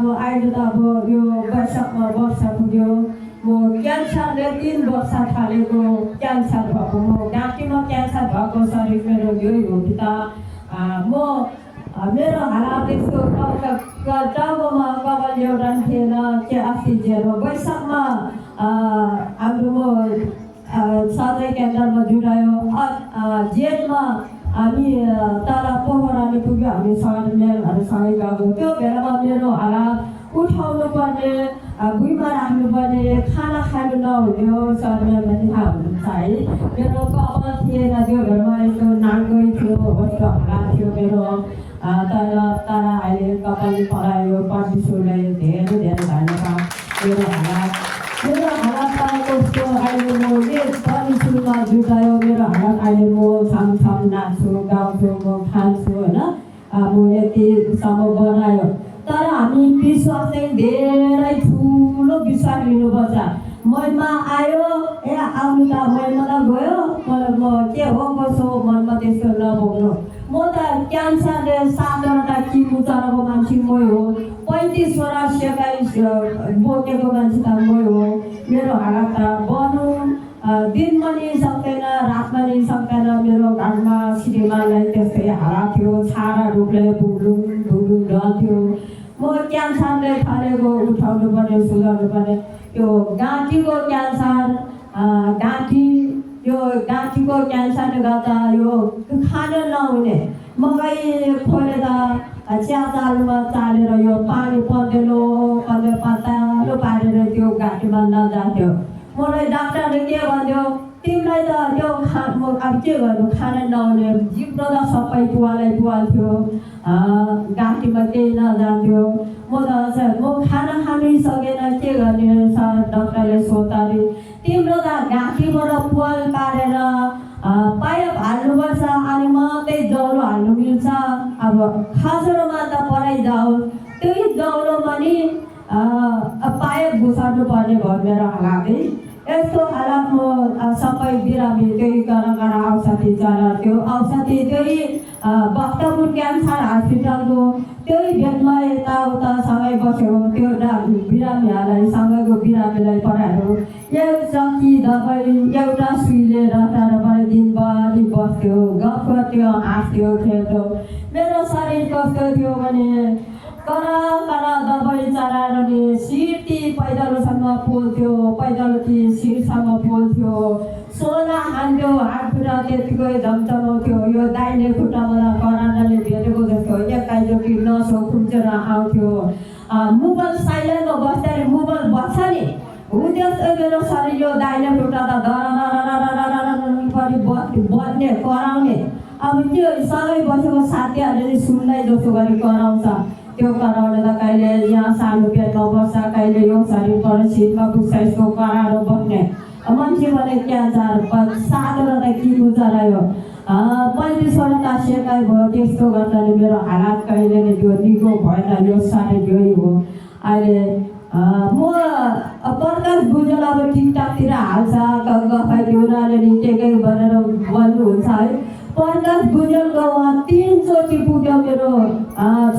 अब अहिले त अब यो वैशाखमा वर्षा पुग्यो म क्यान्सरले 3 वर्ष थालेको क्यान्सर भएको म घाँटीमा क्यान्सर भएको शरीर मेरो यही हो कि त म मेरो हालत यस्तो टाउकोमा कपाल एउटा थिएन के अस्ति जेरो वैशाखमा हाम्रो म सधैँ केन्द्रमा जुटायो जेठमा हामी तल पोखराले पुग्यो हामी मेलहरूसँगै गएको त्यो बेलामा मेरो हालत उठाउनु पर्ने भुइँमा राख्नुपर्ने खाना खानु नहुन्थ्यो शरीरमा थाहा हुनुहुन्छ है मेरो कपाल थिएन त्यो बेलामा यस्तो नाङ्गै थियो कस्तो हालत थियो मेरो तर अहिले कपाल पढायो परमेश्वरलाई धेरै धेरै धन्यवाद मेरो हालत कस्तो अहिले म परमेश्वरमा जुटायो मेरो हालत अहिले म छम नाच्छु गाउँछु म खान्छु होइन म यतिसम्म बनायो तर हामी विश्वास चाहिँ धेरै ठुलो विश्वास लिनुपर्छ मनमा आयो आउनु त मनमा गयो मलाई म के हो कसो मनमा त्यस्तो नभोग्नु म त क्यान्सरले 7वटा किमो चढाएको मान्छे मै हो 35 वटा सेकाइ बोकेको मान्छे त मै हो मेरो हालत त बन्नु दिन पनि सक्दैन रात पनि सक्दैन मेरो घरमा श्रीमानलाई त्यस्तै हालत थियो छाडा ढुक्ले ढुङ्डुङ ढल्थ्यो म क्यान्सरले थालेको उठाउनु पर्ने सुधार्नु पर्ने त्यो गाँठीको क्यान्सर गाँठीको क्यान्सरले गर्दा यो खान नहुने मकै खोलेर चिया चालुमा चालेर यो पानी पँधेलो पातलो पारेर त्यो घाँटीमा नजान्थ्यो मलाई डाक्टरले के भन्थ्यो तिमीलाई त त्यो अब के गर्नु खाना नहुने जिब्रो त सबै पुवाल्थ्यो घाँटीमा केही नजान्थ्यो म खाना खानै सकेन के गर्ने डाक्टरले सोध्दाखेरि तिम्रो त घाँटीबाट पुवाल पारेर पाइप हाल्नुपर्छ अनि मात्रै जौलो हाल्नु मिल्छ अब खासरोमा त पराइजाओ त्यही जौलोमा नि पाइप घुसार्नु पर्ने भयो मेरो हालत यस्तो हालत म सबै बिरामी त्यही गर औषधि चलाउँथ्यो औषधि त्यही भक्तपुर क्यान्सर हस्पिटलको त्यही बेडमा यताउता सँगै बसेको त्यो बिरामीहरूलाई सँगैको बिरामीलाई पढायो एक चक्की दबाई एउटा सुईले रटाएर दिनभरि बस्थ्यो गफ गर्थ्यो हाँस्थ्यो खेल्थ्यो मेरो शरीर कस्तो थियो भने कडा दबाई चलाएर नि सिर्ती पैदलोसम्म पोल्थ्यो पैदलोथि शिरसम्म पोल्थ्यो सोना हान्थ्यो हात खुट्टा त्यतिकै झम्झमाउँथ्यो यो दाहिने खुट्टामा करानाले भेटेको जस्तो एकैचोटि नसो खुम्चेर आउँथ्यो मोबाइल साइलेन्टमा बस्दाखेरि मोबाइल बस्छ नि हो त्यस्तो मेरो शरीर यो दाहिने खुट्टा त गरी बज्ने कराउने अब त्यो सँगै बसेको साथीहरूले सुन्दै जस्तो गरी कराउँछ त्यो कराउने त कहिले यहाँ सानो पेटमा बस्छ कहिले यो शरीरबाट सिटमा पुग्छ यसको कराएर बस्ने मान्छे भने क्यान्सर 7वटा किमो चलायो 35वटा सेकाइ भयो त्यस्तो गर्दा मेरो हालत कहिले नै त्यो निको भएन यो शरीर यही हो अहिले म प्रकाश बुझेर अब टिकटकतिर हाल्छ गफाइ उनीहरूले नि के भनेर भन्नुहुन्छ है प्रकाश बुझेलको उहाँ 3 चोटि पुग्यो मेरो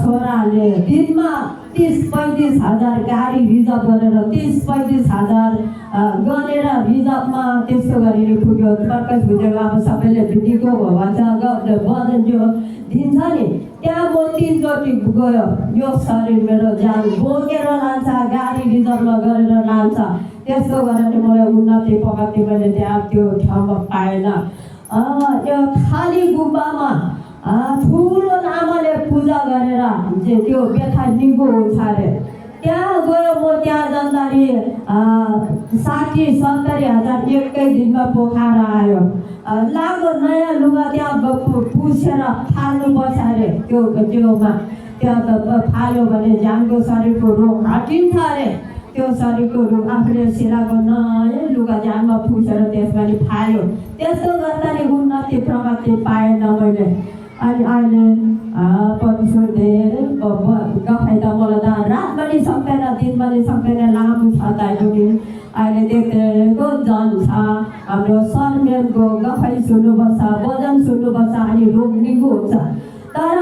छोराहरूले दिनमा 30-35 हजार गाडी रिजर्भ गरेर 30-35 हजार गरेर रिजर्भमा त्यस्तो गरेर पुग्यो प्रकाश बुझेल अब सबैले भिडिको भन्छ बजाइदियो दिन्छ नि त्यहाँ म 3 चोटि गयो यो शरीर मेरो ज्यान बोकेर लान्छ गाडी रिजर्भमा गरेर लान्छ त्यस्तो गरेर मलाई उन्नति प्रगति मैले त्यहाँ त्यो ठाउँमा पाएन यो खाली गुम्बामा ठुलो लामाले पूजा गरेर त्यो व्यथा निगो हुन्छ अरे त्यहाँ गयो म त्यहाँ जाँदाखेरि 60-70 हजार एकै दिनमा पोखाएर आयो लाग्दो नयाँ लुगा त्यहाँ पुसेर फाल्नुपर्छ अरे त्योमा त्यहाँ त फाल्यो भने ज्यानको शरीरको रोग हटिन्छ अरे त्यो शरीरको रोग आफूले सिलाएको नयाँ लुगा ज्यानमा पुसेर त्यसमा नि फाल्यो त्यस्तो गर्दा नि उन्नति प्रगति पाएन मैले अनि अहिले परमेश्वर धेरै गफाइ त मलाई त रात पनि सक्दैन दिन पनि सक्दैन लामो छ ताइपट्टि अहिले देखेको जान्छ हाम्रो सरमेलको गफाइ सुन्नुपर्छ भजन सुन्नुपर्छ अनि रोग निगो हुन्छ तर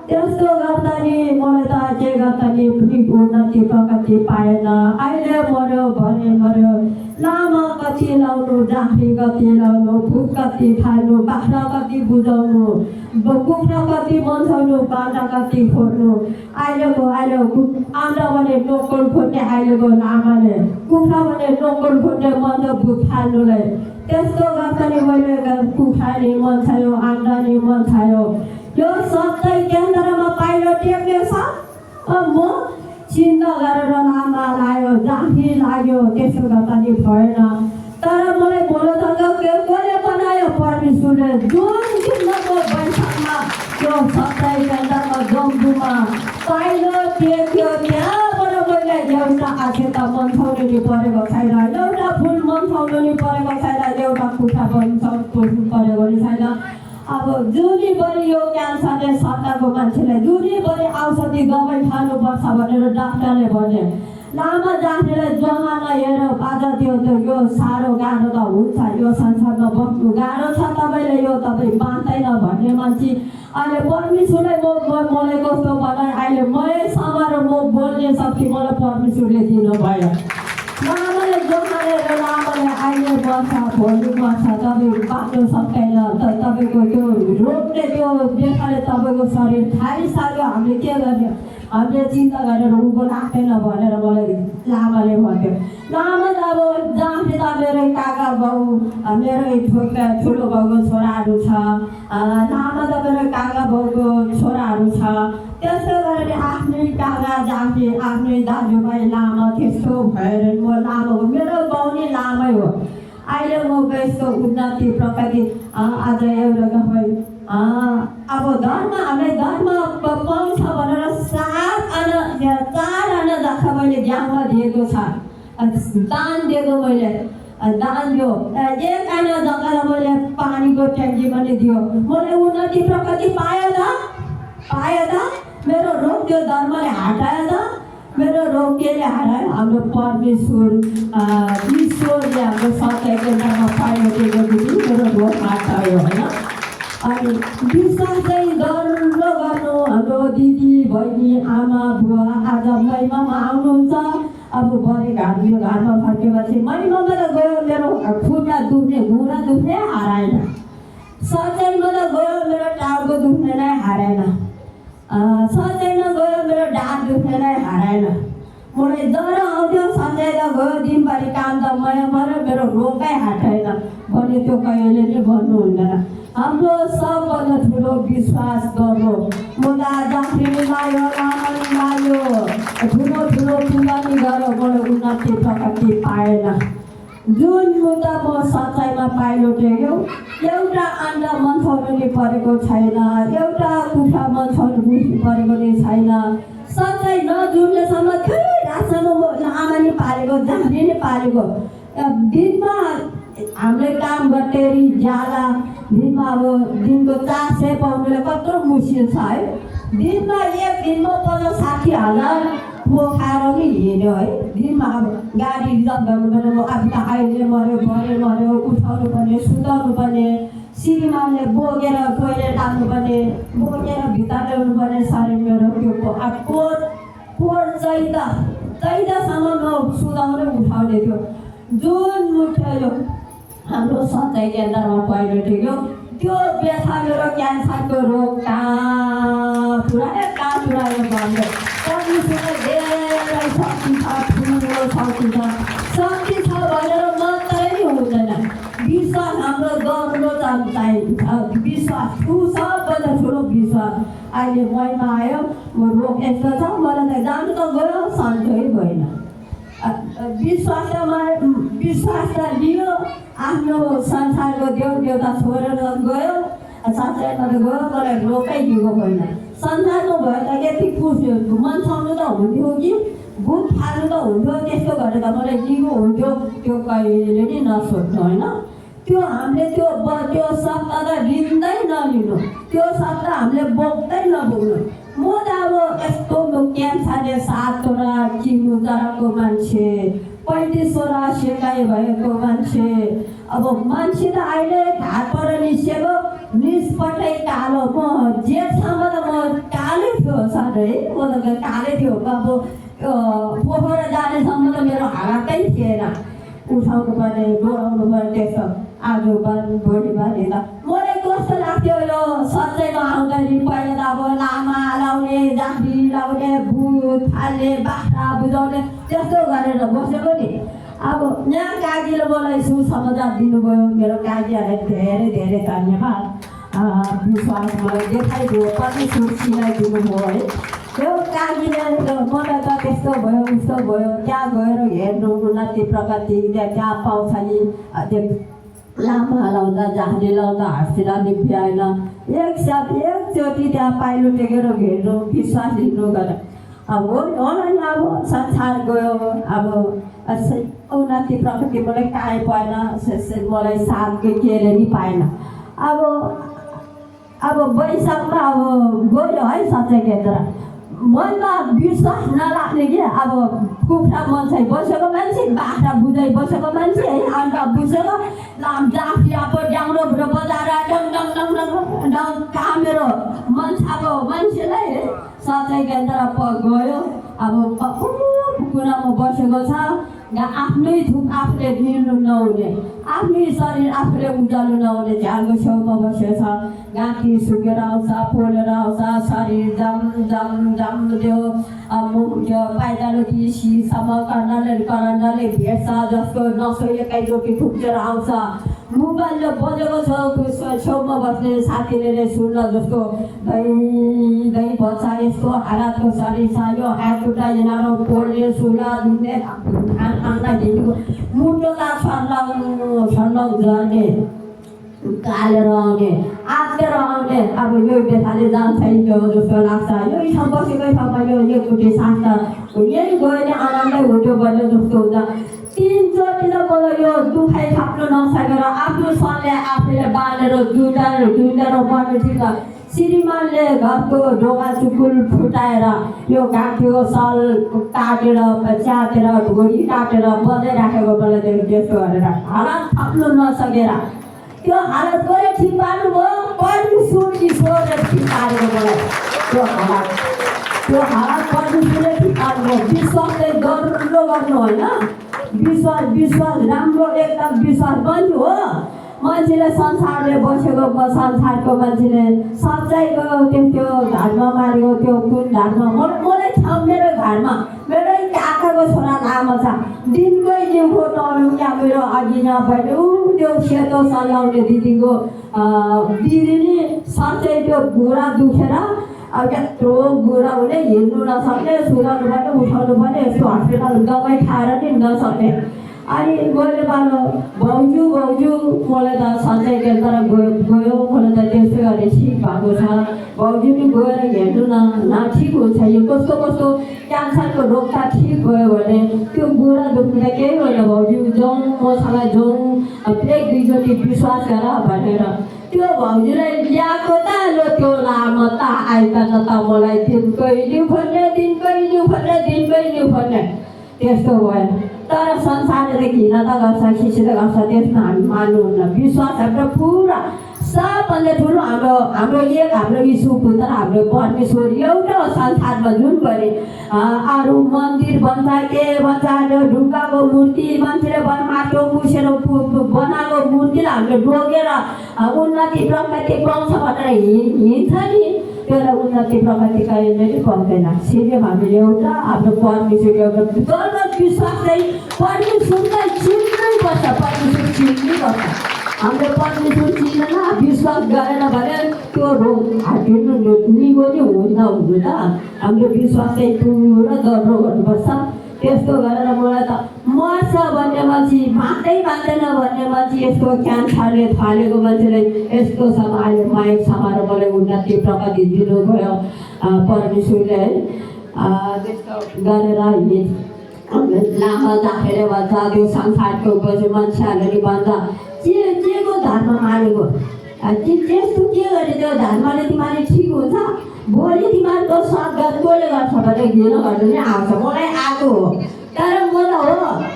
त्यस्तो गर्दा नि मलाई त के गर्दा नि उन्नति प्रगति पाएन। अहिले मऱ्यो भरे मऱ्यो। लामा कति लाउनु, झाँक्री कति लाउनु, भुक कति खानु, बाख्रा कति बुझाउनु, कुखुरा कति बन्छाउनु, बाटा कति खोज्नु। अहिले आन्द्रा भने नोकल खोज्ने अहिलेको लामाले, कुखुरा भने नोकल खोज्ने मन भुक फाल्नुलाई। त्यस्तो गर्दा नि मैले कुखुरा नि मन छायो, आन्द्रा नि मन छायो। यो सबै केन्द्रमा पाइलो टेक्ने छ। म चिन्ता गरेर लामा लाग्यो, झाँक्री लाग्यो, त्यसो गर्दा नि भएन। तर मलाई बोलोसँग कसले बनायो? परमेश्वरले। जुन दिनको बैठकमा त्यो सबै केन्द्रमा जम्बुमा पाइलो टेक्यो, त्यहाँबाट मैले एउटा आखेता मन्थाउनु नि परेको छैन, एउटा फुल मन्थाउनु नि परेको छैन, एउटा कुखुरा पोस्नु परेको नि छैन। अब जुनीभरि यो क्यान्सरले सताएको मान्छेलाई जुनीभरि औषधि दबाई खानुपर्छ भनेर डाक्टरले भने। लामा झाँक्रीलाई जमाना हेरेर बाजा दियो त यो साह्रो गाह्रो त हुन्छ, यो संसारमा बस्नु गाह्रो छ, तपाईँले यो तपाईँ मान्दैन भन्ने मान्छे अहिले परमेश्वरले मलाई कस्तो बनाए। अहिले मै समाएर म बोल्ने शक्ति मलाई परमेश्वरले दिनुभयो। लामाले जोखाएर लामाले अहिले बस्छ, भोलि बस्छ, तपाईँ बाँच्नु सक्दैन। तपाईँको त्यो रोगले त्यो देखाले तपाईँको शरीर खाइसक्यो, हामीले के गर्ने? हामीले चिन्ता गरेर उँभो लाग्दैन भनेर मलाई लामाले भन्यो। लामा त अब झाँक्री त मेरो काका बाउ, मेरो ठुलो बाउको छोराहरू छ। लामा त मेरो काका बाउको छोराहरू छ। त्यस्तो गरेर आफ्नै काका झाँक्री, आफ्नै दाजुभाइ लामा, त्यस्तो भएर म लामा हो। मेरो बाउ नै लामै हो। अहिले म यस्तो उन्नति प्रगति आज एउटा गफै अब धर्म हामीले धर्म पाउँछ भनेर 4 आना जग्गा मैले ज्ञानमा दिएको छ, दान दिएको मैले दान दियो। 1 आना जग्गालाई मैले पानीको ट्याङ्की पनि दियो। मैले उन्नति प्रगति पाएँ त मेरो रोग त्यो धर्मले हटाएन। मेरो रोग केले हटायो? हाम्रो परमेश्वर ईश्वरले हाम्रो सत्यको नाममा पाइलो दिएकोदेखि मेरो रोग हटायो होइन। अनि विश्वास चाहिँ गर्नु गर्नु। हाम्रो दिदी बहिनी आमा बुवा आज महिमामा आउनुहुन्छ। अब भरे घरमा फर्केपछि महिमामा त गयो, मेरो खुट्टा दुख्ने घुँडा दुख्ने हराएन। सच्याइमा त गयो, मेरो टाउको दुख्ने नै हराएन। सच्याइमा गयो, मेरो ढाड दुख्ने नै हराएन। मलाई ज्वरो आउँथ्यो, सच्याइमा गयो, दिनभरि काम त मऱ्यो, मेरो रोगै हटाएन भने त्यो कहिले नै भन्नु हुँदैन। हाम्रो सबभन्दा ठुलो विश्वास गर्नु। मुदा झाँक्री लाग्यो, लामाले लाग्यो, ठुलो कुरानी गर्यो, मलाई उन्नति प्रगति पाएन। जुन मुद्दा म सच्चाइमा पाइलो टेक्यो, एउटा अन्डा मन्थाउनु नि परेको छैन, एउटा कुखुरा मन्थाउनु परेको नि छैन। सच्चाइ नजुन्नेसम्म त्यही रातसम्म लामा नि पालेको, झाँक्री नि पालेको। दिनमा हामीले काम गर्दाखेरि ज्याला दिनमा अब दिनको 400 पाउनुले कत्रो मुस्किल छ है। दिनमा एक दिनमा 50-60 हजार खाएर नि हिँड्यो है। दिनमा अब गाडी रिजर्भ गर्नु पर्ने, अब त अहिले मऱ्यो भरे मऱ्यो, उठाउनु पर्ने, सुताउनु पर्ने, श्रीमानले बोकेर टोइलेट लाग्नु पर्ने, बोकेर भित्र ल्याउनु पर्ने शरीर मेरो त्यो कोट चैतासम्म म सुताउनु उठाउने थियो। जुन मुठ्यो हाम्रो सच्चाइ केन्द्रमा पहिलो टेक्यो, त्यो व्यथा मेरो क्यान्सरको रोग कहाँ पुऱ्यायो भन्यो। परमेश्वरले धेरै शक्ति छ, ठुलो शक्ति छ भनेर मात्रै हुँदैन। विश्वास हाम्रो गर्नु चाहिन्छ। विश्वास सबभन्दा ठुलो विश्वास। अहिले महिमा आयो, म रोग यस्तो छ, मलाई त जानु त गयो, सन्चै भएन। विश्वास लियो, आफ्नो संसारको देउता छोडेर गयो, संसारमा त गयो, मलाई रोगै दिएको होइन। संसारको भए त यति पुस्यो, मन्साउनु त हुन्थ्यो कि भुत फाल्नु त हुन्थ्यो, त्यस्तो गरेर त मलाई दिएको हुन्थ्यो। त्यो कहिले नि नसोच्नु होइन। त्यो हामीले त्यो शब्द त लिँदै नलिनु, त्यो शब्द हामीले बोक्दै नबोक्नु। म त अब यस्तो क्यान्सरले 7 वटा चिन्नु जराको मान्छे, 35 वटा सेकाइ भएको मान्छे। अब मान्छे त अहिले घाटबाट निस्केको निष्पट्टै कालो म जेठसम्म त म कालै थियो साह्रै म त कालै थियो अब पोखरा जानेसम्म त मेरो हालतै थिएन उठाउनु पर्ने डोराउनु पर्ने त्यस्तो आज भोलि बाली त मलाई कस्तो लाग्थ्यो यो सच्चैमा आउँदाखेरि पहिला त अब लामा लाउने जाँडी लाउने भुत फाल्ने बाख्रा बुझाउने त्यस्तो गरेर बसेको नि अब यहाँ काजीले मलाई सुसमाचार दिनुभयो मेरो काजीहरूलाई धेरै धेरै धन्यवाद विश्वास मलाई देखाइदियो परमेश्वर सिलाइदिनुभयो है त्यो काजीले मलाई त त्यस्तो भयो उस्तो भयो त्यहाँ गएर हेर्नु उन्नति प्रगति त्यहाँ पाउँछ नि त्यो लामा लाउँदा जाँडी लाउँदा हाँसिला निभ्याएन एकचोटि त्यहाँ पाइलो टेकेर हेर्नु विश्वास लिनु गरेर अब होला नि अब संसार गयो अब उन्नति प्रगति मलाई काहीँ पाएन मलाई साथ केले नि पाएन अब वैशाखमा अब गयो है सच्चै केन्द्र मनमा विश्वास नराख्ने कि अब कुखुरा मान्छे बसेको मान्छे बाख्रा बुझाइ बसेको मान्छे है अन्त बुझेको जाफी अब डाउरो बजाएर डङ कामेरो मान्छेको मान्छेलाई सच्चै केन्द्र गयो अब कुरामा बसेको छ आफ्नै थुक आफूले दिनु नहुने आफ्नै शरीर आफूले उज्यालो नहुने झ्यालको छेउमा बसेको छ गाँठी सुकेर आउँछ पोलेर आउँछ शरीर जम त्यो पाइजालो दिसीसम्म करन्डले भेट्छ जसको नसो एकैचोटि खुप्चेर आउँछ मोबाइलले बजेको छेउमा बस्ने साथीले सुन्न जस्तो दही बच्चा यस्तो हालतको शरीर छ यो हात खुट्टा हिँडाएर पोल्ने सुला दुख्ने खाना ढिलो मुटुमा छर्लङ झर्ने कालेर आउने आँटेर आउने अब यो बेथाले जान्छ यो जस्तो लाग्छ यही ठाउँ बसेकै ठाउँमा यो एकचोटि साथ यही गयो भने आनन्दै हुन्थ्यो भन्ने जस्तो हुन्छ तीनचोटि त मलाई यो दुखाइ थाप्नु नसकेर आफ्नो सनले आफूले बालेर जुटेर बन्ने ठिक श्रीमानले घरको ढोका चुकुल फुटाएर यो गाँठीको सल काटेर च्यातेर ढोडी काटेर बजाइराखेको मलाई त्यस्तो गरेर हालत थाप्नु नसकेर त्यो हालत गएर ठिक पार्नुभयो परमेश्वर ईश्वरले ठिक पारेको मलाई त्यो हालत परमेश्वरले ठिक पार्नुभयो विश्वासले गर्नु होइन विश्वास राम्रो एकदम विश्वास बन्यो हो मान्छेले संसारले बसेको संसारको मान्छेले सच्चाइको त्यो घरमा मारेको त्यो कुन घरमा मलाई छ मेरो घरमा मेरै काकाको छोरा लामो छ दिनकै जिउको टर्नु यहाँ मेरो अघि नभएर त्यो सेतो सलाउने दिदीको दिदी नि सच्चै त्यो घुँडा दुखेर अब यत्रो बुढा हुने हिँड्नु नसक्ने सुगाउनु पर्ने उठाउनु पर्ने यस्तो हस्पिटल दबाई खाएर नि नसक्ने अनि मैले भाउजू मलाई त सधैँ केन्द्र गयो मलाई त त्यस्तै गरी ठिक भएको छ भाउजू नि गएर हेर्नु न ठिक हुन्छ यो कस्तो क्यान्सरको रोग त ठिक भयो भने त्यो बुढा दुख्ने केही होइन भाउजू जाउँ मसँग जाउँ फेरि दुईचोटि विश्वास गर भनेर त्यो भाउजूलाई ल्याएको त लो त्यो लामो त आइकन त मलाई दिनकै न्यु भन्ने त्यस्तो भयो तर संसारले घिन त गर्छ खिसी त गर्छ त्यसमा हामी मान्नुहुन्न विश्वास हाम्रो पुरा सबभन्दा ठुलो हाम्रो यीशु पुत्र हाम्रो परमेश्वर एउटा संसारमा जुन गरे अरू मन्दिर बन्छ के बन्छ ढुङ्गाको मूर्ति मान्छेले माटो मुसेर बनाएको मूर्तिलाई हामीले डोगेर उन्नति प्रगति पाउँछ भनेर हिँड्छ नि त्यसलाई उन्नति प्रगति कहिले पनि पाउँदैन सिर्फ हामीले एउटा हाम्रो परमेश्वर एउटा गलत विश्वास चाहिँ परमेश्वरलाई चिन्नैपर्छ परमेश्वर चिन्नुपर्छ हाम्रो परमेश्वर चिनेन विश्वास गरेन भने त्यो रोग हटिनु निगो नि हुनु त हाम्रो विश्वास चाहिँ पुरा दह्रो गर्नुपर्छ त्यस्तो गरेर मलाई त मर्छ भन्ने मान्छे मान्दैन भन्ने मान्छे यस्तो क्यान्सरले थालेको मान्छेले यस्तो अहिले माइक समाएर मलाई उन्नति प्रगति दिनुभयो परमेश्वरले है त्यस्तो गरेर लामा जाखेर भन्छ त्यो संसारको मान्छेहरूले भन्छ को धर्म मानेको त्यस्तो के गरे त्यो धर्मले तिमीले ठिक हुन्छ भोलि तिमीहरूको सद्गत कसले गर्छ भने घिन गर्नु नै आउँछ मलाई आएको हो तर म त हो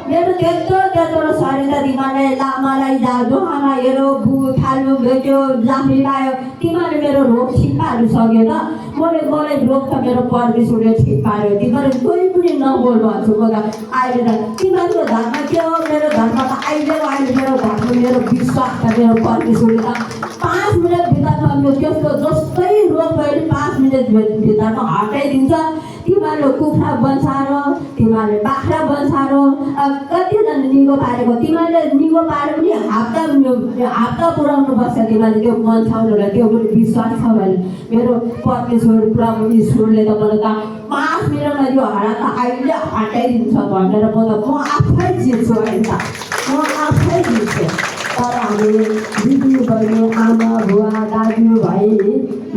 मेरो त्यत्रो शरीर त तिमीले लामालाई जोहामा हेरो खानु त्यो जाफरी लायो तिमीहरूले मेरो रोग ठिक पार्नु सक्यो त मलाई रोग त मेरो परमेश्वरले ठिक पार्यो तिमीहरू कोही पनि नबोल भन्छु म त अहिले त तिमीहरूको धर्म के हो मेरो धर्म त अहिले मेरो धर्म मेरो विश्वास त मेरो परमेश्वरले त 5 मिनट भित्रमा यो त्यस्तो जस्तै रोग भयो भने 5 मिनट भित्रमा हटाइदिन्छ तिमीहरूले कुखुरा बन्साएर तिमीहरूले बाख्रा बन्साएर कतिजना निगो पारेको तिमीहरूले निगो पारे पनि हप्ता पुऱ्याउनु पर्छ तिमीहरूले त्यो बन्साउनुलाई त्यो पनि विश्वास छ भने मेरो परमेश्वर प्रभु ईश्वरले त मलाई त 5 मिनटमा यो हरा त अहिले हटाइदिन्छ भनेर म आफै जित्छु अहिले त म आफै जित्छु तर हामी दिदी बहिनी आमा बुवा दाजु भाइ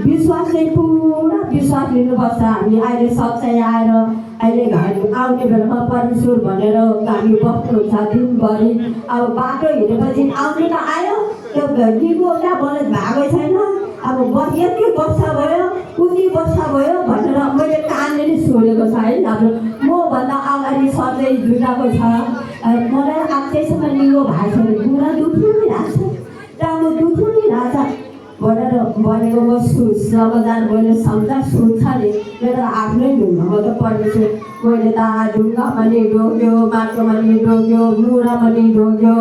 विश्वास चाहिँ पुरा विश्वास लिनुपर्छ हामी अहिले सच्चाइ आएर अहिले हामी आउने बेलामा परमेश्वर भनेर हामी बस्नुहुन्छ दिनभरि अब बाटो हिँडेपछि आउनु त आयो त्यो निगो क्या मलाई भागै छैन अब यति वर्ष भयो उति वर्ष भयो भनेर मैले कानले नि सुनेको छ है हाम्रो मभन्दा अगाडि सधैँ जुटाएको छ मलाई आजैसम्म निगो भएको छ बुढा दुखिरहेको छ राम्रो दुखिरहेको छ भनेर भनेको म समाचार मैले सम्झा सुन्छ नि मेरो आफ्नै ढुङ्गामा त परमेश्वर मैले त ढुङ्गामा नि ढोग्यो माटोमा नि ढोग्यो मुढामा नि ढोग्यो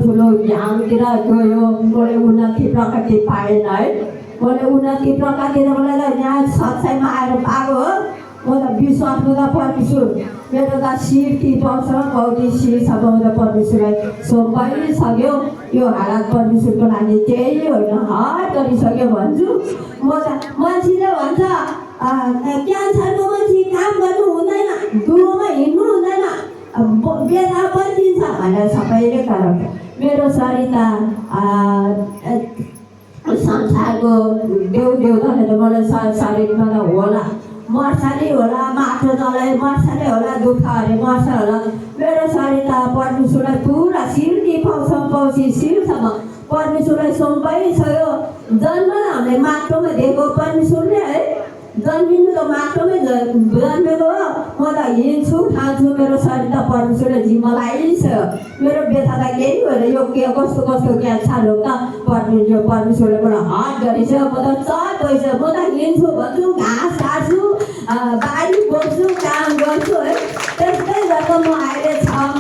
ठुलो घामतिर गयो मैले उन्नति प्रकृति पाएन है मैले उन्नति प्रकृति त मलाई त यहाँ सच्चाइमा आएर पाएको हो म त विश्वासमा त परमेश्वर मेरो त शिर टिपाउँछ कौटी शिरसम्म त परमेश्वरलाई सोपाइसक्यो यो हालत परमेश्वरको लागि त्यही होइन हट गरिसक्यो भन्छु म त मान्छेले भन्छ क्यान्सरको मान्छे काम गर्नु हुँदैन दुरोमा हिँड्नु हुँदैन बेला बन्दिन्छ भनेर सबैले गराउँछ मेरो शरीर त संसारको देउताले त मलाई शरीरमा त होला मर्छ नि होला माटो जलाए मर्छ नि होला दुःख अरे मर्छ होला मेरो शरीर त परमेश्वरलाई पुरा शिर टिपाउँछ शिरसम्म परमेश्वरलाई सुम्पाइसक्यो जन्म हामीले माटोमा दिएको परमेश्वरले है जन्मिनु त माटोमै जन्मेको हो म त हिँड्छु खान्छु मेरो शरीर त परमेश्वरले जिम्मा लगाइसक्यो मेरो व्यथा त केही होइन यो कस्तो क्यान्सर हो त परमेश्वरले मलाई हट गरिसक्यो म त चट भइसक्यो म त हिँड्छु भन्छु घाँस काट्छु बारी बोक्छु काम गर्छु है त्यस्तै गर्दा म अहिले छम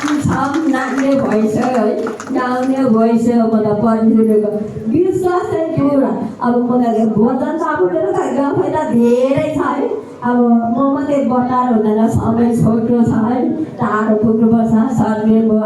नाच्ने भइसक्यो है गाउने भइसक्यो म त परमेश्वरको विश्वास चाहिँ पुरा अब म त भोजन त अब मेरो त गफै त धेरै छ है अब म मात्रै बटार हुँदैन समय छोटो छ है टाढो पुग्नुपर्छ सर्वे हाम्रो